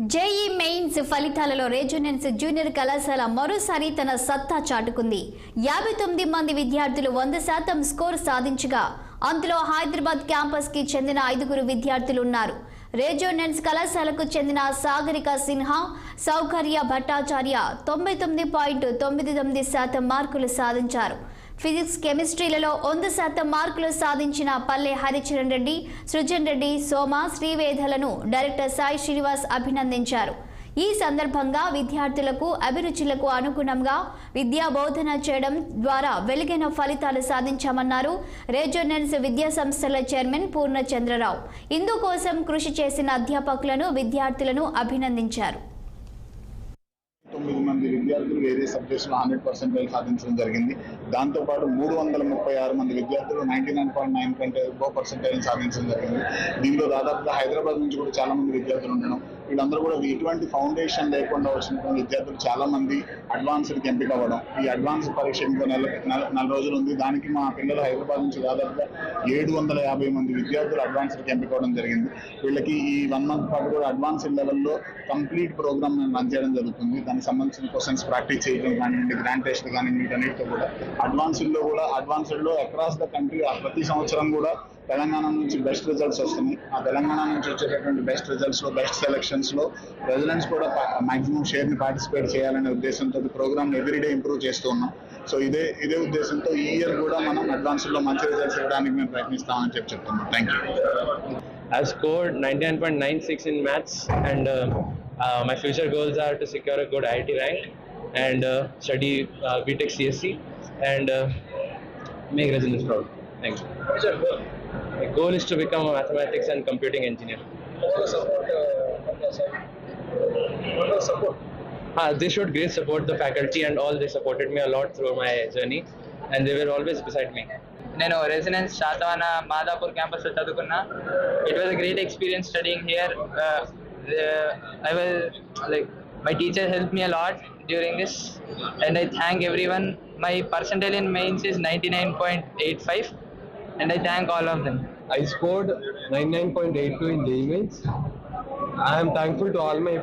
JEE mains ఫలితాలలో resonance junior కళాశాల మరోసారి తన సత్తా చాటుకుంది. 59 మంది విద్యార్థులు 100% స్కోర్ సాధించగా అందులో హైదరాబాద్ క్యాంపస్ కి చెందిన 5 విద్యార్థులు ఉన్నారు. రెజొనెన్స్ కళాశాలకు చెందిన సాగరిక సిన్హా, సౌకర్య భట్టాచార్య 99.99% మార్కులు సాధించారు. ఫిజిక్స్, కెమిస్ట్రీలలో 100% మార్కులు సాధించిన పల్లె హరిచరణ్ రెడ్డి, సృజన్ రెడ్డి, సోమ, శ్రీవేదలను డైరెక్టర్ సాయి శ్రీనివాస్ అభినందించారు. ఈ సందర్భంగా విద్యార్థులకు అభిరుచులకు అనుగుణంగా విద్యా బోధన చేయడం ద్వారా వెలుగైన ఫలితాలు సాధించామన్నారు. రెజొనెన్స్ విద్యా సంస్థల చైర్మన్ పూర్ణచంద్రరావు ఇందుకోసం కృషి చేసిన అధ్యాపకులను, విద్యార్థులను అభినందించారు. 9 మంది విద్యార్థులు వేరే సబ్జెక్ట్స్లో 100% సాధించడం జరిగింది. దాంతోపాటు 336 మంది విద్యార్థులు 99.9% సాధించడం జరిగింది. దీనిలో దాదాపుగా హైదరాబాద్ నుంచి కూడా చాలా మంది విద్యార్థులు ఉండడం, వీళ్ళందరూ కూడా ఎటువంటి ఫౌండేషన్ లేకుండా వచ్చినటువంటి విద్యార్థులు చాలా మంది అడ్వాన్స్డ్కి ఎంపిక అవ్వడం. ఈ అడ్వాన్స్ పరీక్ష ఇంకో నెల రోజులు ఉంది. దానికి మా పిల్లలు హైదరాబాద్ నుంచి దాదాపుగా 750 మంది విద్యార్థులు అడ్వాన్స్డ్కి ఎంపిక అవ్వడం జరిగింది. వీళ్ళకి ఈ 1 మంత్ పాటు కూడా అడ్వాన్స్డ్ లెవెల్లో కంప్లీట్ ప్రోగ్రామ్ రన్ చేయడం జరుగుతుంది. దానికి సంబంధించిన క్వశ్చన్స్ ప్రాక్టీస్ చేయడం కానివ్వండి, గ్రాండ్ టెస్ట్ కానీ వీటన్నిటితో కూడా అడ్వాన్స్డ్లో అక్రాస్ ద కంట్రీ ప్రతి సంవత్సరం కూడా తెలంగాణ నుంచి బెస్ట్ రిజల్ట్స్ వస్తున్నాయి. ఆ తెలంగాణ నుంచి వచ్చేటటువంటి బెస్ట్ రిజల్ట్స్లో, బెస్ట్ సెలక్షన్స్లో రెసిడెంట్స్ కూడా మాక్సిమం షేర్ని పార్టిసిపేట్ చేయాలనే ఉద్దేశంతో ప్రోగ్రామ్ ఎవ్రీడే ఇంప్రూవ్ చేస్తూ ఉన్నాం. సో ఇదే ఉద్దేశంతో ఈ ఇయర్ కూడా మనం అడ్వాన్స్లో మంచి రిజల్ట్స్ ఇవ్వడానికి మేము ప్రయత్నిస్తామని చెప్తున్నాం. Thank you. I've scored 99.96 in maths, and my future goals are to secure a good IIT rank and study BTech CSC and make residents proud. Thank you. What's your goal? My goal is to become a mathematics and computing engineer. They showed great support, the faculty and all. They supported me a lot through my journey and they were always beside me. నేను residence Satavahana Madhapur campus లో చదువుకున్నా. It was a great experience studying here. I was like my teacher helped me a lot during this and I thank everyone. My percentile in mains is 99.85 and I thank all of them. I scored 99.82 in JEE Mains. I am thankful to all my